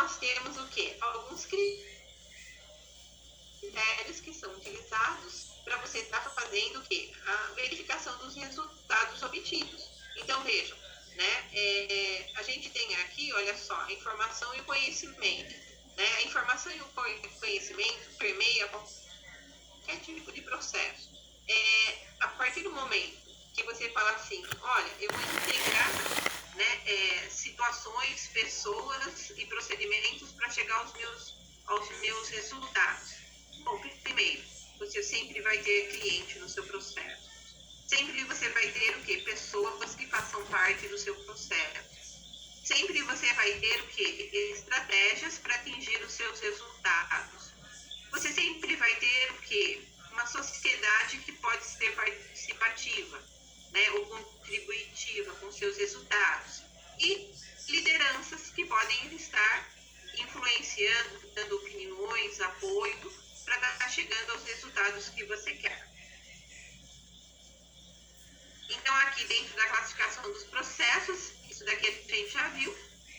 nós temos o quê? Alguns critérios que são utilizados para você estar fazendo o quê? A verificação dos resultados obtidos. Então, vejam, né? A gente tem aqui, olha só, a informação e o conhecimento. Né? A informação e o conhecimento permeia qualquer tipo de processo. A partir do momento que você fala assim, olha, eu vou integrar, né, situações, pessoas e procedimentos para chegar aos meus resultados. Bom, primeiro, você sempre vai ter cliente no seu processo. Sempre você vai ter o quê? Pessoas que façam parte do seu processo. Sempre você vai ter o quê? Estratégias para atingir os seus resultados. Você sempre vai ter o quê? Uma sociedade que pode ser participativa, né, ou contributiva com seus resultados. E lideranças que podem estar influenciando, dando opiniões, apoio, para estar chegando aos resultados que você quer. Então, aqui dentro da classificação dos processos, isso daqui a gente já viu,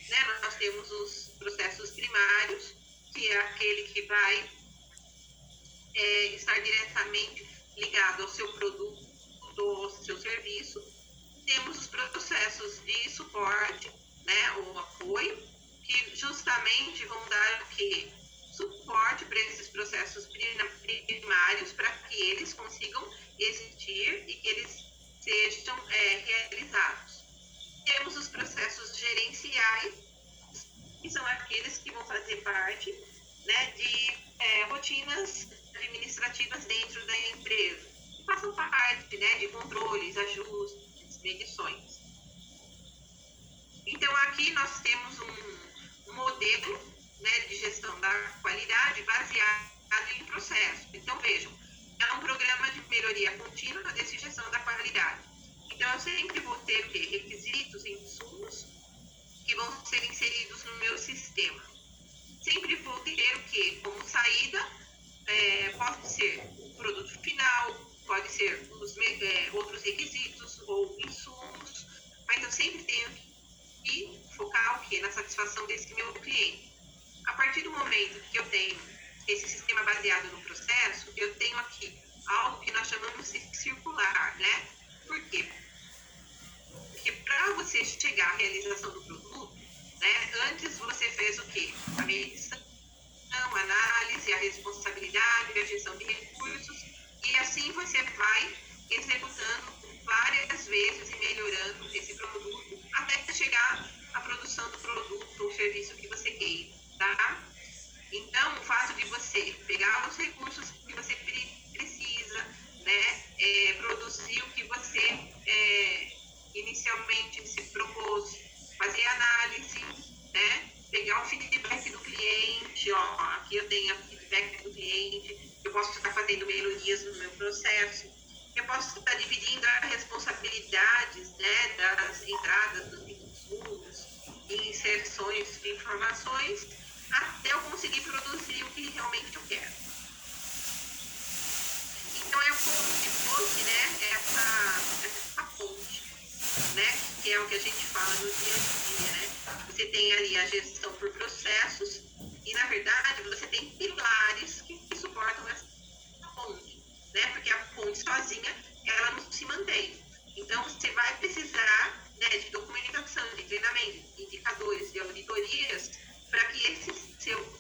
né? Nós temos os processos primários, que é aquele que vai estar diretamente ligado ao seu produto ou ao seu serviço. Temos os processos de suporte, né, ou apoio, que justamente vão dar o quê? Suporte para esses processos primários, para que eles consigam existir e que eles sejam realizados. Temos os processos gerenciais, que são aqueles que vão fazer parte, né, de rotinas administrativas dentro da empresa, que façam parte, né, de controles, ajustes, medições. Então, aqui nós temos um modelo, né, de gestão da qualidade baseado em processo. Então, vejam, é um programa de melhoria contínua de gestão da qualidade. Então, eu sempre vou ter o quê? Requisitos e insumos que vão ser inseridos no meu sistema. Sempre vou ter o quê? Como saída, pode ser o produto final, pode ser outros requisitos ou insumos, mas eu sempre tenho que focar o quê? Na satisfação desse meu cliente. A partir do momento que eu tenho esse sistema baseado no processo, eu tenho aqui algo que nós chamamos de circular, né? Por quê? Porque para você chegar à realização do produto, né, antes você fez o quê? A medição, a análise, a responsabilidade, a gestão de recursos, e assim você vai executando várias vezes e melhorando esse produto até chegar à produção do produto ou serviço que você queira, tá? Então, o fato de você pegar os recursos que você precisa, né, produzir o que você inicialmente se propôs, fazer análise, né, pegar o feedback do cliente, ó, aqui eu tenho o feedback do cliente, eu posso estar fazendo melhorias no meu processo, eu posso estar dividindo as responsabilidades, né, das entradas dos insumos e inserções de informações, até eu conseguir produzir o que realmente eu quero. Então, é como se fosse, né, essa ponte, né, que é o que a gente fala no dia a dia, né? Você tem ali a gestão por processos e, na verdade, você tem pilares que suportam essa ponte, né? Porque a ponte sozinha, ela não se mantém. Então, você vai precisar, né, de documentação, de treinamento, de indicadores, de auditorias, para que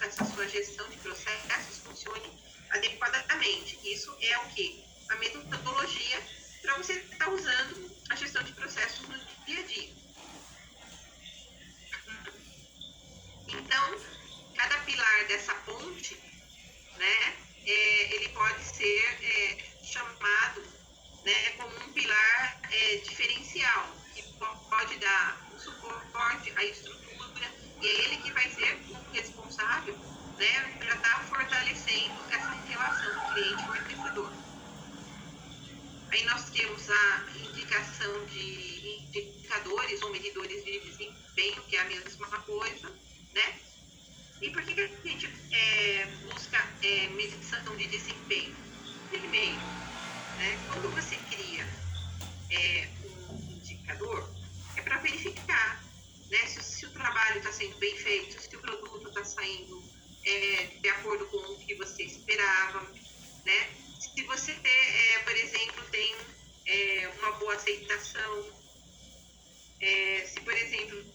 essa sua gestão de processos funcione adequadamente. Isso é o quê? A metodologia para você estar usando a gestão de processos no dia a dia. Então, cada pilar dessa ponte, né, ele pode ser chamado, né, como um pilar diferencial, que pode dar o suporte à estrutura, e é ele que vai ser o responsável, né, para estar fortalecendo essa relação cliente-fornecedor. Aí nós temos a indicação de indicadores ou medidores de desempenho, que é a mesma coisa, né? E por que a gente busca medição de desempenho? Primeiro, né, quando você cria um indicador, é para verificar, né, se o trabalho está sendo bem defeitos, se o produto está saindo de acordo com o que você esperava, né? Se você, por exemplo, tem uma boa aceitação, se, por exemplo,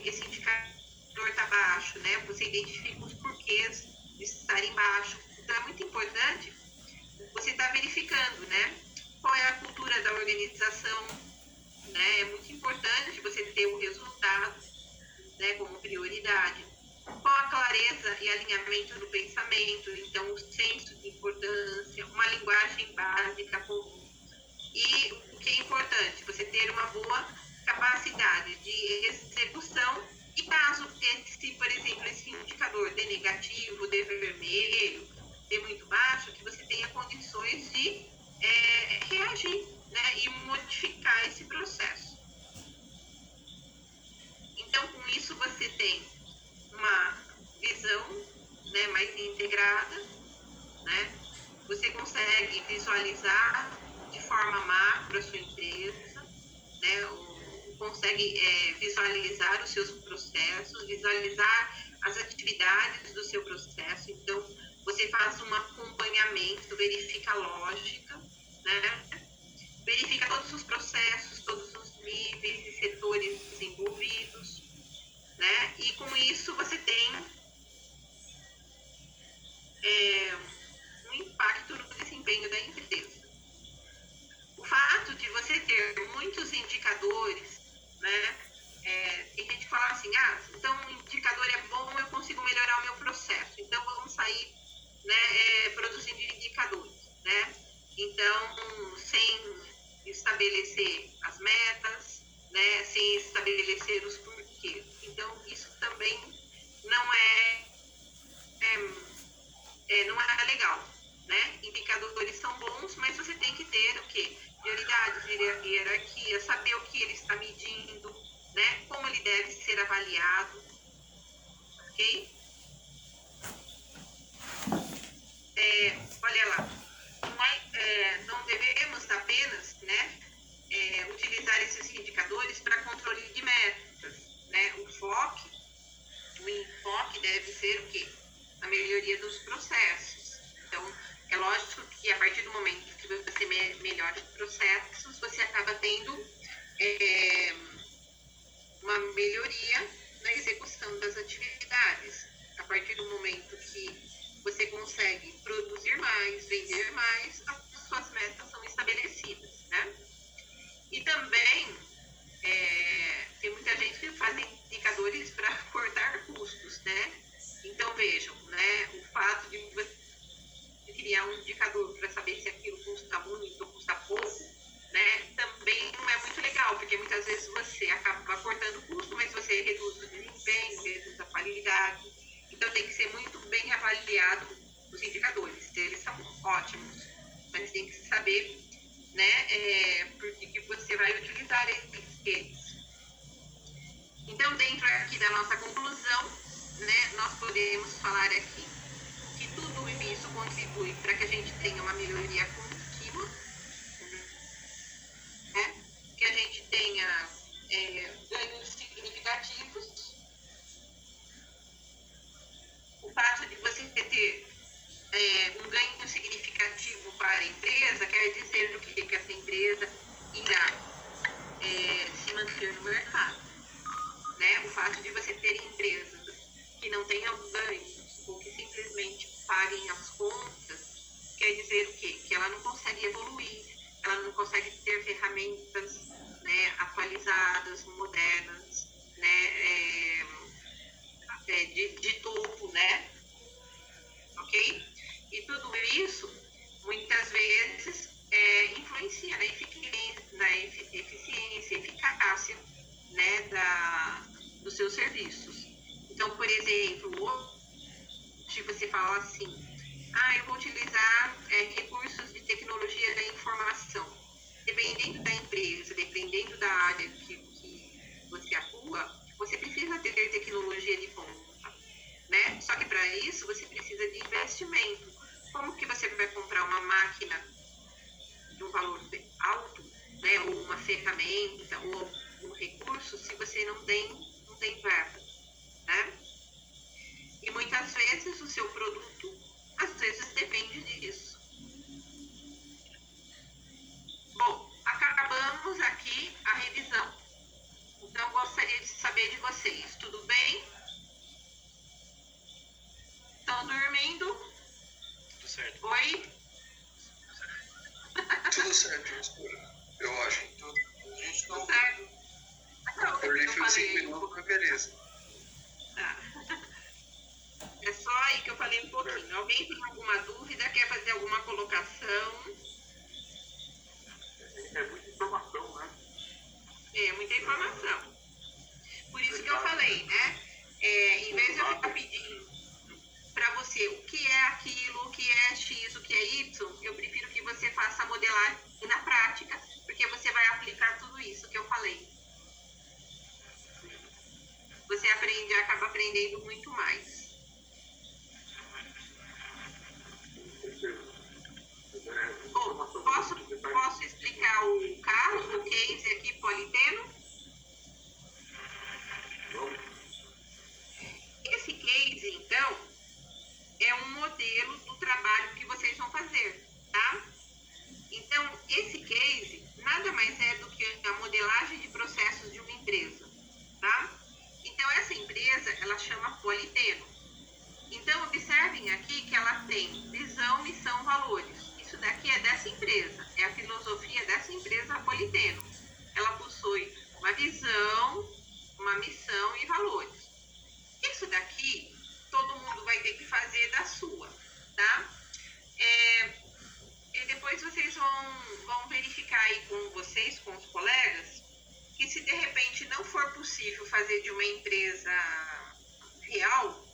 esse indicador está baixo, né? Você identifica os porquês de estarem baixo. Então, é muito importante você estar verificando, né? Qual é a cultura da organização, né? É muito importante você ter o resultado, né, como prioridade. Qual a clareza e alinhamento no pensamento, então o senso de importância, uma linguagem básica comum. E o que é importante, você ter uma boa capacidade de execução e caso esse, por exemplo, esse indicador dê negativo, dê vermelho, dê muito baixo, que você tenha condições de reagir, né, e modificar esse processo. Então, com isso, você tem uma visão, né, mais integrada, né? Você consegue visualizar de forma macro a sua empresa, né? Consegue visualizar os seus processos, visualizar as atividades do seu processo. Então, você faz um acompanhamento, verifica a lógica, né? Verifica todos os processos, todos os níveis e setores desenvolvidos, né? E com isso você tem um impacto no desempenho da empresa. O fato de você ter muitos indicadores, né? Tem gente que fala assim, então o indicador é bom, eu consigo melhorar o meu processo. Então vamos sair, né, produzindo indicadores, né? Então, sem estabelecer as metas, né, sem estabelecer os porquês. Então, isso também não não é legal, né? Indicadores são bons, mas você tem que ter o quê? Prioridades, hierarquia, saber o que ele está medindo, né? Como ele deve ser avaliado, ok? Olha lá, não devemos apenas, né, utilizar esses indicadores para controle de metas, né? O enfoque deve ser o quê? A melhoria dos processos. Então, é lógico que a partir do momento que você melhora os processos, você acaba tendo uma melhoria na execução das atividades. A partir do momento que você consegue produzir mais, vender mais, as suas metas são estabelecidas, né? E também tem muita gente que faz indicadores para cortar custos, né? Então vejam, né? O fato de você criar um indicador para saber se aquilo custa muito ou custa pouco, né? Também não é muito legal, porque muitas vezes você acaba cortando custo, mas você reduz o desempenho, reduz a qualidade. Então tem que ser muito bem avaliado os indicadores. Eles são ótimos, mas tem que saber, né, por que você vai utilizar eles. Então, dentro aqui da nossa conclusão, né, nós podemos falar aqui que tudo isso contribui para que a gente tenha uma melhoria contínua, né, que a gente tenha ganhos significativos. O fato de você ter um ganho significativo para a empresa quer dizer o que? Que essa empresa irá se manter no mercado, né? O fato de você ter empresas que não tenham ganhos ou que simplesmente paguem as contas quer dizer o quê? Que ela não consegue evoluir, ela não consegue ter ferramentas, né, atualizadas, modernas, né, de topo, né? Ok? E tudo isso, muitas vezes, influencia na eficiência, eficácia, né, dos seus serviços. Então, por exemplo, se você fala assim, eu vou utilizar recursos de tecnologia da informação. Dependendo da empresa, dependendo da área que você atua, você precisa ter tecnologia de ponta, né? Só que para isso você precisa de investimento. Como que você vai comprar uma máquina de um valor alto, né? Ou uma ferramenta, ou um recurso, se você não tem verba, né? empresa. Tá. É só aí que eu falei um pouquinho. Alguém tem alguma dúvida? Quer fazer alguma colocação? É muita informação, né? É muita informação. Por isso que eu falei, né? Em vez de eu ficar pedindo para você o que é aquilo, o que é X, o que é Y, eu prefiro que você faça a modelagem na prática, porque você vai aplicar tudo isso que eu falei. Você acaba aprendendo muito mais. Bom, posso explicar o caso, o case aqui, Politeno? Esse case, então, é um modelo do trabalho que vocês vão fazer, tá? Então, esse case nada mais é do que a modelagem de processos de uma empresa, tá? Então, essa empresa, ela chama Politeno. Então, observem aqui que ela tem visão, missão, valores. Isso daqui é dessa empresa, é a filosofia dessa empresa Politeno. Ela possui uma visão, uma missão e valores. Isso daqui, todo mundo vai ter que fazer da sua, tá? E depois vocês vão verificar aí com vocês, com os colegas, que se de repente não for possível fazer de uma empresa real,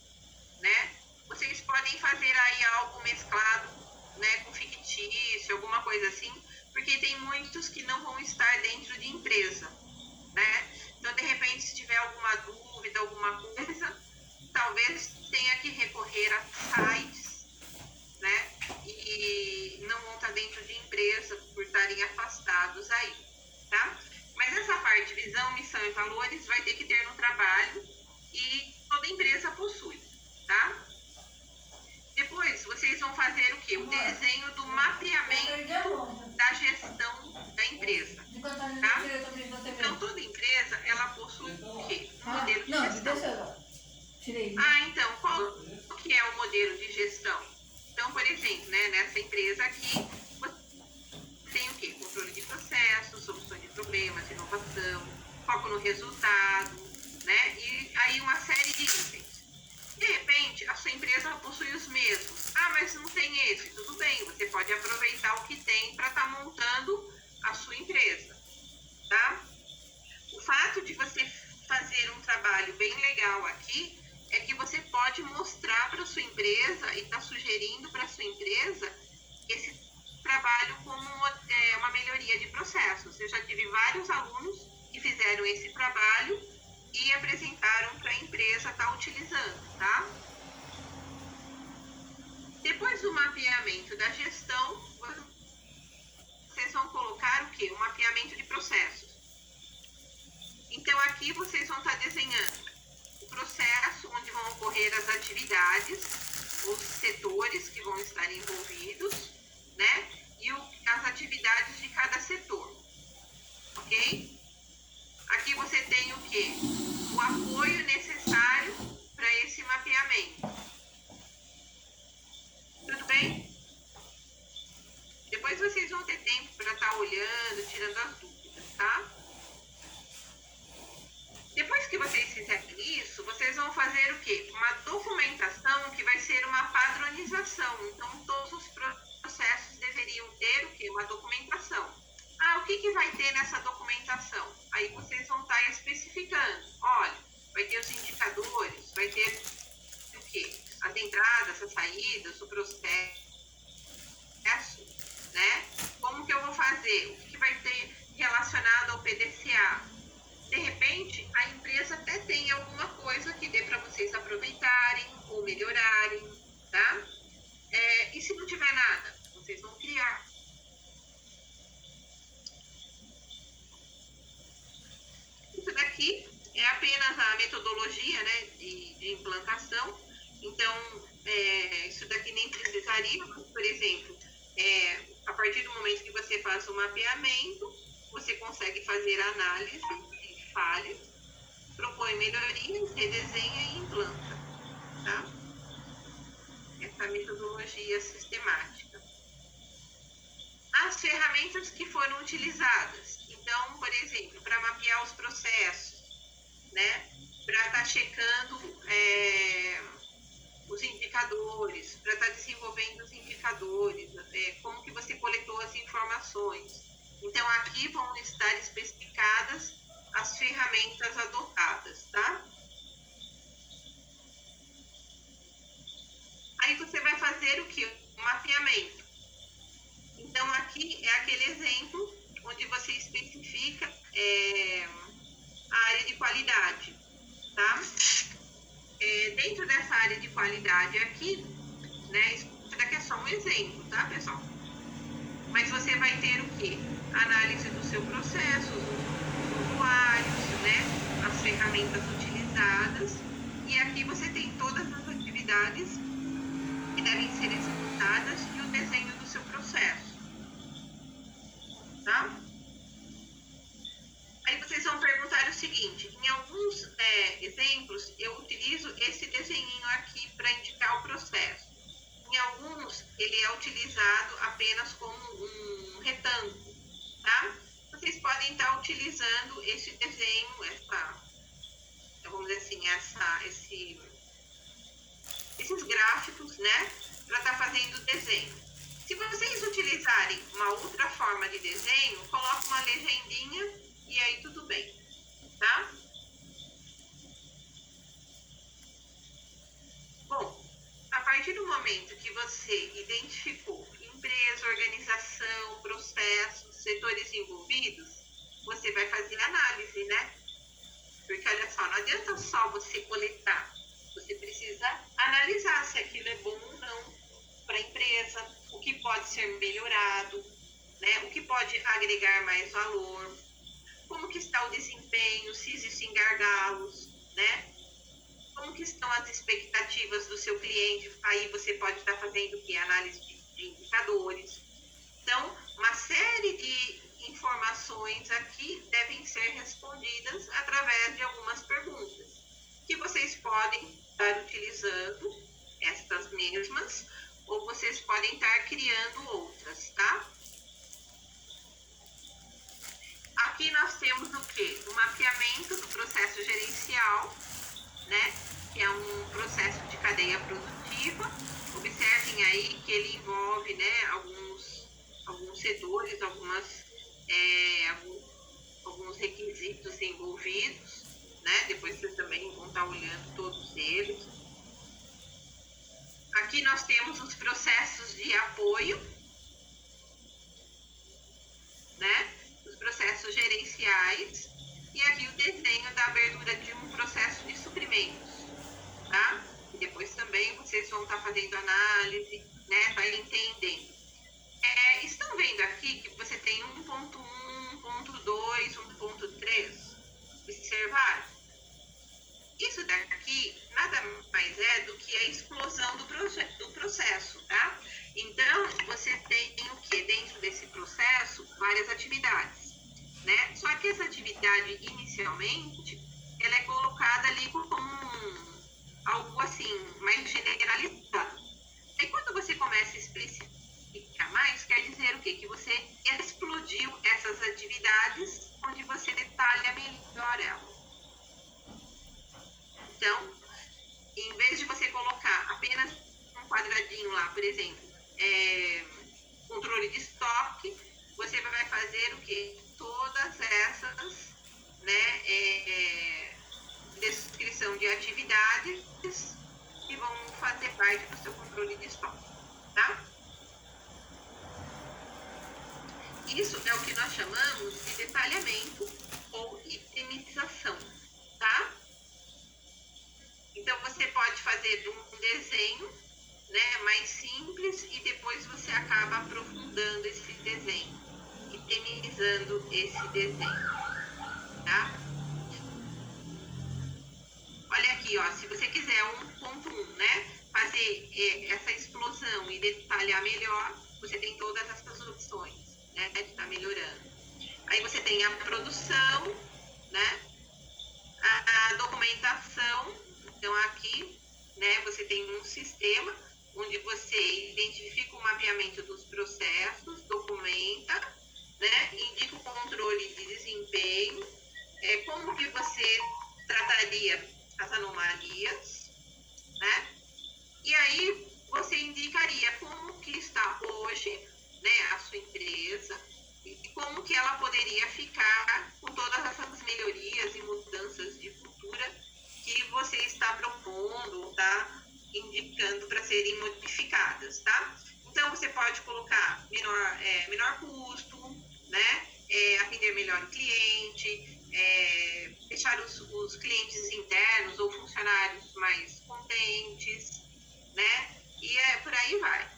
né? Vocês podem fazer aí algo mesclado, né, com fictício, alguma coisa assim, porque tem muitos que não vão estar dentro de empresa, né? Então, de repente, se tiver alguma dúvida, alguma coisa, talvez tenha que recorrer a sites, né? E não vão estar dentro de empresa por estarem afastados aí, tá? Mas essa parte, visão, missão e valores, vai ter que ter no trabalho e toda empresa possui, tá? Depois, vocês vão fazer o quê? O desenho do mapeamento da gestão da empresa, tá? Então, toda empresa, ela possui o quê? Um modelo de gestão. Então, qual que é o modelo de gestão? Então, por exemplo, né, nessa empresa aqui, você tem o quê? Controle de processos, solução de problemas, inovação, foco no resultado, né? E aí uma série de itens. De repente, a sua empresa possui os mesmos. Ah, mas não tem esse. Tudo bem, você pode aproveitar o que tem para estar montando a sua empresa, tá? O fato de você fazer um trabalho bem legal aqui é que você pode mostrar para a sua empresa e está sugerindo para a sua empresa esse trabalho como uma melhoria de processos. Eu já tive vários alunos que fizeram esse trabalho e apresentaram para a empresa estar utilizando, tá? Depois do mapeamento da gestão, vocês vão colocar o quê? O mapeamento de processos. Então, aqui vocês vão estar desenhando o processo onde vão ocorrer as atividades, os setores que vão estar envolvidos, né? E as atividades de cada setor, ok? Aqui você tem o quê? O apoio necessário para esse mapeamento. Tudo bem? Depois vocês vão ter tempo para estar olhando, tirando as dúvidas, tá? Depois que vocês fizerem isso, vocês vão fazer o quê? Uma documentação que vai ser uma padronização. Então, todos os processos deveriam ter o quê? Uma documentação. Ah, o que vai ter nessa documentação? Aí vocês vão estar especificando. Olha, vai ter os indicadores, vai ter o quê? As entradas, as saídas, o processo, né? Como que eu vou fazer? O que vai ter relacionado ao PDCA? De repente, a empresa até tem alguma coisa que dê para vocês aproveitarem ou melhorarem, tá? E se não tiver nada, vocês vão criar. Isso daqui é apenas a metodologia, né, de implantação. Então, isso daqui nem precisaria, mas, por exemplo, a partir do momento que você faz o mapeamento, você consegue fazer análise de falhas, propõe melhorias, redesenha e implanta, tá? Essa metodologia sistemática. As ferramentas que foram utilizadas. Então, por exemplo, para mapear os processos, né? para estar checando os indicadores, para estar desenvolvendo os indicadores, como que você coletou as informações. Então, aqui vão estar especificadas as ferramentas adotadas, tá? Aí você vai fazer o quê? Um mapeamento. Então, aqui é aquele exemplo onde você especifica a área de qualidade, tá? Dentro dessa área de qualidade aqui, né? Isso daqui é só um exemplo, tá, pessoal? Mas você vai ter o quê? Análise do seu processo, os usuários, né? As ferramentas utilizadas. E aqui você tem todas as atividades que devem ser executadas e o desenho do seu processo, tá? Aí vocês vão perguntar o seguinte, em alguns exemplos eu utilizo esse desenhinho aqui para indicar o processo. Em alguns ele é utilizado apenas como um retângulo, tá? Vocês podem estar utilizando esse desenho, vamos dizer assim, esses gráficos, né? Para estar fazendo o desenho. Se vocês utilizarem uma outra forma de desenho, coloque uma legendinha e aí tudo bem, tá? Bom, a partir do momento que você identificou empresa, organização, processos, setores envolvidos, você vai fazer análise, né? Porque olha só, não adianta só você coletar, você precisa analisar se aquilo é bom ou não para a empresa, o que pode ser melhorado, né? O que pode agregar mais valor, como que está o desempenho, se existem gargalos, né? Como que estão as expectativas do seu cliente, aí você pode estar fazendo o quê? Análise de indicadores. Então, uma série de informações aqui devem ser respondidas através de algumas perguntas, que vocês podem estar utilizando estas mesmas, ou vocês podem estar criando outras, tá? Aqui nós temos o quê? O mapeamento do processo gerencial, né? Que é um processo de cadeia produtiva. Observem aí que ele envolve, né, alguns setores, alguns requisitos envolvidos, né? Depois vocês também vão estar olhando todos eles. Aqui nós temos os processos de apoio, né? Os processos gerenciais e aqui o desenho da abertura de um processo de suprimentos, tá? E depois também vocês vão estar fazendo análise, né? Vai entendendo. Estão vendo aqui que você tem 1.1, 1.2, 1.3? Observaram? Isso daqui nada mais é do que a explosão do processo, tá? Então, você tem o que dentro desse processo? Várias atividades, né? Só que essa atividade, inicialmente, ela é colocada ali como algo assim, mais generalizado. Aí, quando você começa a especificar mais, quer dizer o quê? Que você explodiu essas atividades onde você detalha melhor elas. Então, em vez de você colocar apenas um quadradinho lá, por exemplo, controle de estoque, você vai fazer o quê? Todas essas, né, descrição de atividades que vão fazer parte do seu controle de estoque, tá? Isso é o que nós chamamos de detalhamento ou itemização, tá? Então, você pode fazer um desenho, né, mais simples e depois você acaba aprofundando esse desenho, itemizando esse desenho, tá? Olha aqui, ó, se você quiser 1.1, né, fazer essa explosão e detalhar melhor, você tem todas essas opções, né, de estar melhorando. Aí você tem a produção, né, a documentação. Então, aqui, né, você tem um sistema onde você identifica o mapeamento dos processos, documenta, né, indica o controle de desempenho, como que você trataria as anomalias, né? E aí você indicaria como que está hoje, né, a sua empresa e como que ela poderia ficar com todas essas melhorias e mudanças de cultura que você está propondo, tá? Indicando para serem modificadas, tá? Então, você pode colocar menor custo, né? Atender melhor o cliente, deixar os clientes internos ou funcionários mais contentes, né? E por aí vai.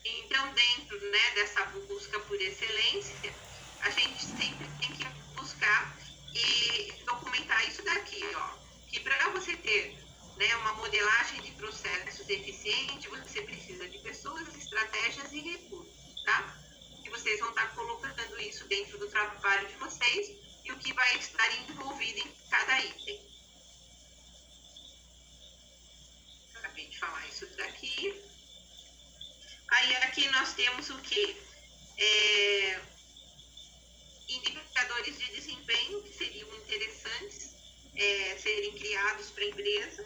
Então, dentro, né, dessa busca por excelência, a gente sempre tem que buscar e documentar isso daqui, ó, que para você ter, né, uma modelagem de processos eficiente, você precisa de pessoas, estratégias e recursos, tá? Que vocês vão estar colocando isso dentro do trabalho de vocês e o que vai estar envolvido em cada item. Acabei de falar isso daqui. Aí aqui nós temos o quê? Indicadores de desempenho que seriam interessantes serem criados para a empresa.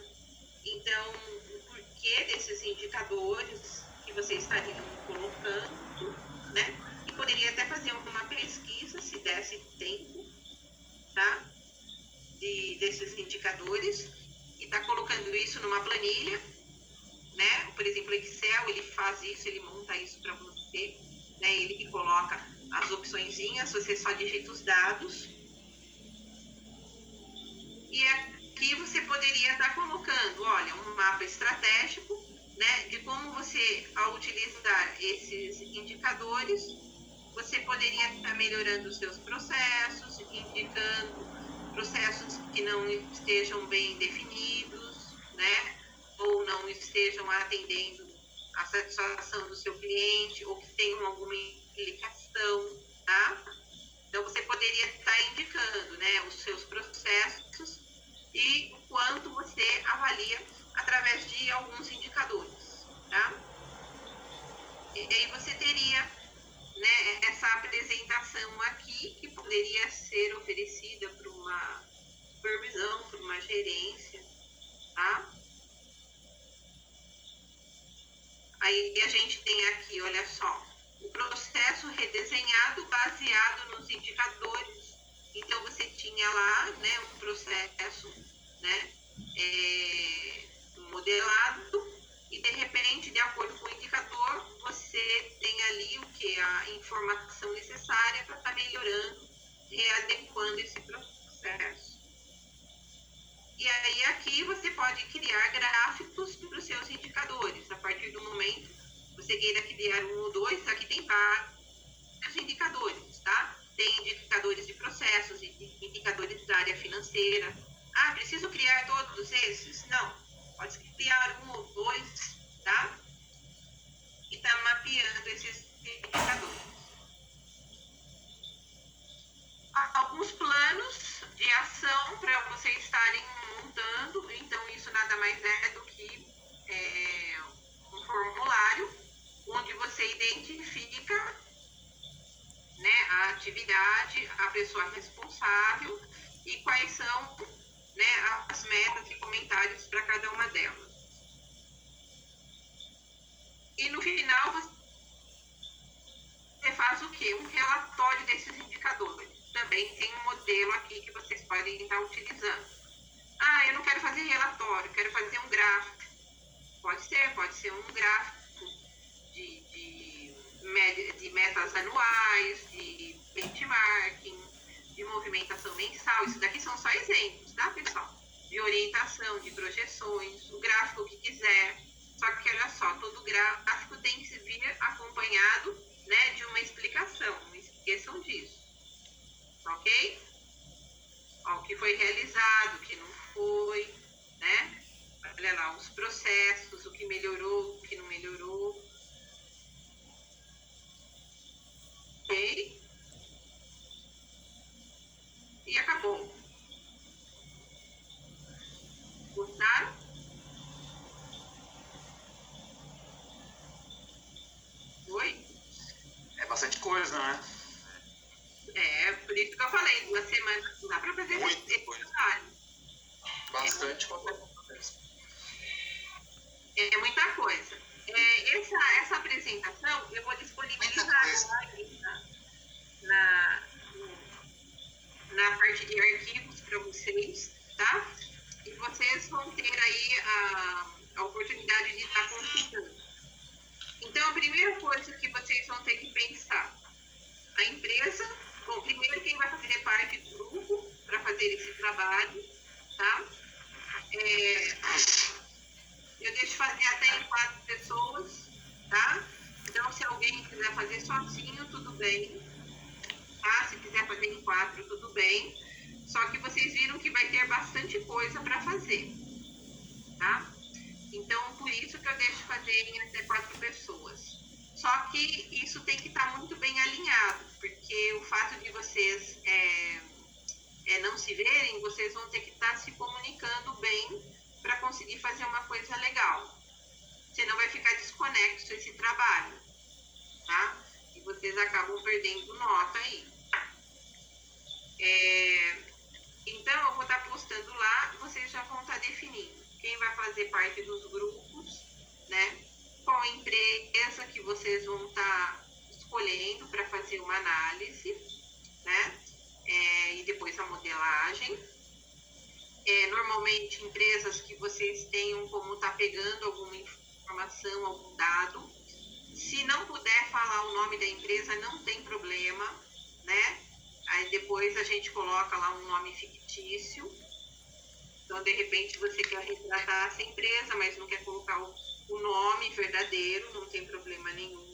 Então, o porquê desses indicadores que vocês estariam colocando, né? E poderia até fazer uma pesquisa, se desse tempo, tá? Desses indicadores, e tá colocando isso numa planilha, né? Por exemplo, o Excel, ele faz isso, ele monta isso para você, né? Ele que coloca as opçõezinhas, você só digita os dados. E aqui você poderia estar colocando, olha, um mapa estratégico, né? De como você, ao utilizar esses indicadores, você poderia estar melhorando os seus processos, indicando processos que não estejam bem definidos, né? Ou não estejam atendendo a satisfação do seu cliente, ou que tenham alguma implicação, tá? Então, você poderia estar indicando, né, os seus processos e o quanto você avalia através de alguns indicadores, tá? E aí você teria, né, essa apresentação aqui, que poderia ser oferecida para uma supervisão, para uma gerência, tá? Aí a gente tem aqui, olha só, o processo redesenhado baseado nos indicadores. Então, você tinha lá, né, um processo, né, modelado, e de repente, de acordo com o indicador, você tem ali o que? A informação necessária para estar melhorando, readequando esse processo. E aí aqui você pode criar gráficos para os seus indicadores. A partir do momento que você queira criar um ou dois, aqui tem vários indicadores, tá? Tem indicadores de processos, indicadores da área financeira. Ah, preciso criar todos esses? Não. Pode criar um ou dois, tá? E tá mapeando esses indicadores. Alguns planos de ação para vocês estarem montando. Então, isso nada mais é do que um formulário onde você identifica, né, a atividade, a pessoa responsável e quais são, né, as metas e comentários para cada uma delas. E no final você faz o quê? Um relatório desses indicadores. Também tem um modelo aqui que vocês podem estar utilizando. Ah, eu não quero fazer relatório, quero fazer um gráfico. Pode ser um gráfico de metas anuais, de benchmarking, de movimentação mensal. Isso daqui são só exemplos, tá, pessoal? De orientação, de projeções, o gráfico que quiser. Só que olha só, todo gráfico tem que vir acompanhado, né, de uma explicação. Não esqueçam disso. Ok? Ó, o que foi realizado, o que não foi, né? Olha lá, os processos, o que melhorou, o que não melhorou. Ok? E acabou. Gostaram? Oi? É bastante coisa, né? Por isso que eu falei, 2 semanas não dá para fazer Muito esse coisa. trabalho. Bastante conteúdo. É muita coisa. Essa apresentação eu vou disponibilizar agora aí na parte de arquivos para vocês, tá? E vocês vão ter aí a oportunidade de estar consultando. Então, a primeira coisa que vocês vão ter que pensar, a empresa, bom, primeiro quem vai fazer parte do grupo para fazer esse trabalho, tá? Eu deixo fazer até em 4 pessoas, tá? Então, se alguém quiser fazer sozinho, tudo bem, tá? Se quiser fazer em 4, tudo bem. Só que vocês viram que vai ter bastante coisa para fazer, tá? Então, por isso que eu deixo fazer em até 4 pessoas. Só que isso tem que estar muito bem alinhado, porque o fato de vocês não se verem, vocês vão ter que estar se comunicando bem para conseguir fazer uma coisa legal. Senão vai ficar desconexo esse trabalho, tá? E vocês acabam perdendo nota aí. Então, eu vou estar postando lá, vocês já vão estar definindo quem vai fazer parte dos grupos, né? Qual empresa que vocês vão estar escolhendo para fazer uma análise, né? E depois a modelagem. Normalmente, empresas que vocês tenham como estar pegando alguma informação, algum dado. Se não puder falar o nome da empresa, não tem problema, né? Aí depois a gente coloca lá um nome fictício. Então, de repente, você quer retratar essa empresa, mas não quer colocar o nome verdadeiro, não tem problema nenhum.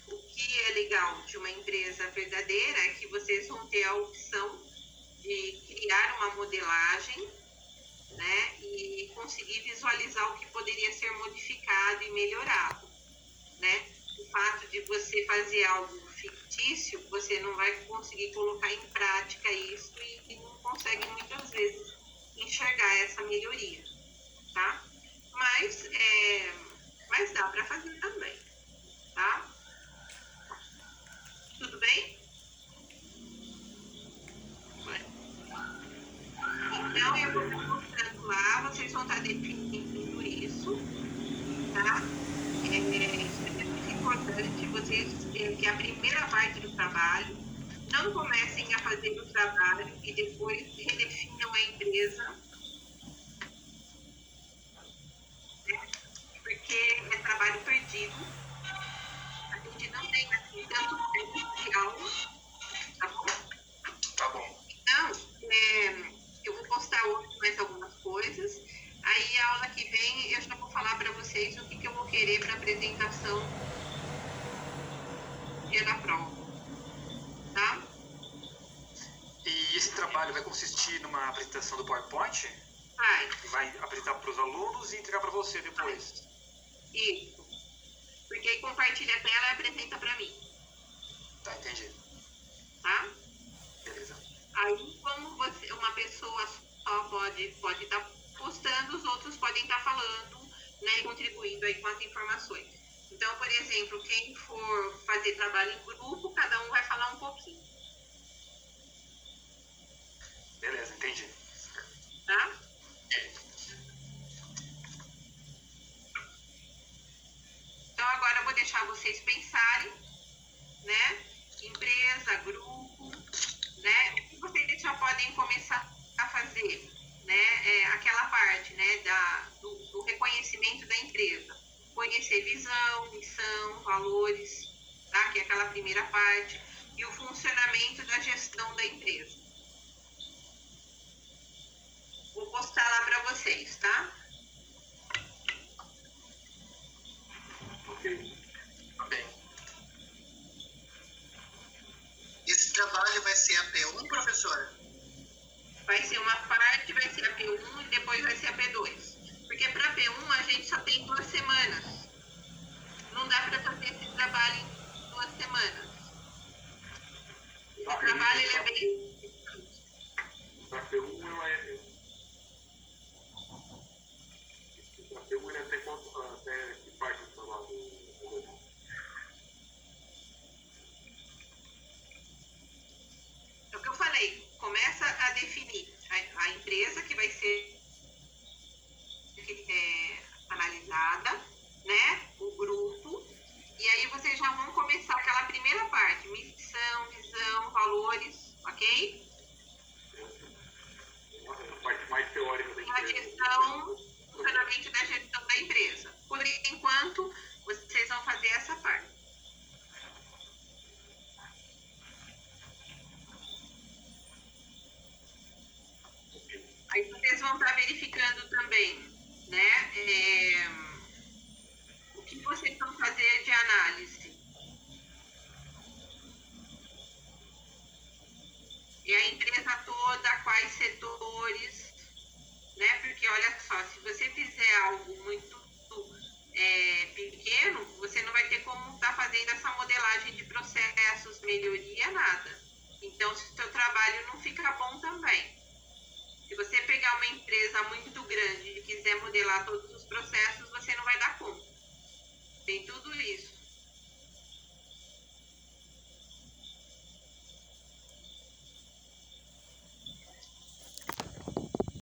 O que é legal de uma empresa verdadeira é que vocês vão ter a opção de criar uma modelagem, né, e conseguir visualizar o que poderia ser modificado e melhorado, né? O fato de você fazer algo fictício, você não vai conseguir colocar em prática isso e não consegue muitas vezes enxergar essa melhoria, tá? Mas dá para fazer também, tá? Tudo bem? Então, eu vou estar mostrando lá, vocês vão estar definindo isso, tá? Isso é muito importante, vocês, que a primeira parte do trabalho, não comecem a fazer o trabalho e depois redefinam a empresa, né? Porque é trabalho perdido, a gente não tem assim tanto tempo real, tá bom? Tá bom. Então, eu vou postar hoje mais algumas coisas. Aí, a aula que vem, eu já vou falar para vocês o que eu vou querer para a apresentação no dia da prova. Tá? E esse trabalho vai consistir numa apresentação do PowerPoint? Vai. Apresentar para os alunos e entregar para você depois? Isso. Porque aí compartilha a tela e apresenta para mim. Tá, entendi. Tá? Beleza. Aí, como uma pessoa só pode estar postando, os outros podem estar falando, né, contribuindo aí com as informações. Então, por exemplo, quem for fazer trabalho em grupo, cada um vai falar um pouquinho. Beleza, entendi. Tá? Então, agora eu vou deixar vocês pensarem, né? Empresa, grupo, né? O que vocês já podem começar a fazer, né? Aquela parte, né? Do reconhecimento da empresa. Conhecer visão, missão, valores, tá? Que é aquela primeira parte. E o funcionamento da gestão da empresa. Vou postar lá para vocês, tá? Ok. Tá bem. Esse trabalho vai ser a P1, professora? Vai ser uma parte, vai ser a P1 e depois vai ser a P2. Porque para P1 a gente só tem 2 semanas. Não dá para fazer esse trabalho em 2 semanas. O trabalho ele é bem... Para P1 ela é. definir a empresa que vai ser analisada, né? O grupo. E aí vocês já vão começar aquela primeira parte, missão, visão, valores, ok? A parte mais teórica da E a empresa. gestão, funcionamento da gestão da empresa. Por enquanto, vocês vão fazer essa parte. Aí vocês vão estar verificando também, né? O que vocês vão fazer de análise. E a empresa toda, quais setores, né? Porque olha só, se você fizer algo muito pequeno, você não vai ter como estar fazendo essa modelagem de processos, melhoria, nada. Então, se o seu trabalho não fica bom também. Se você pegar uma empresa muito grande e quiser modelar todos os processos,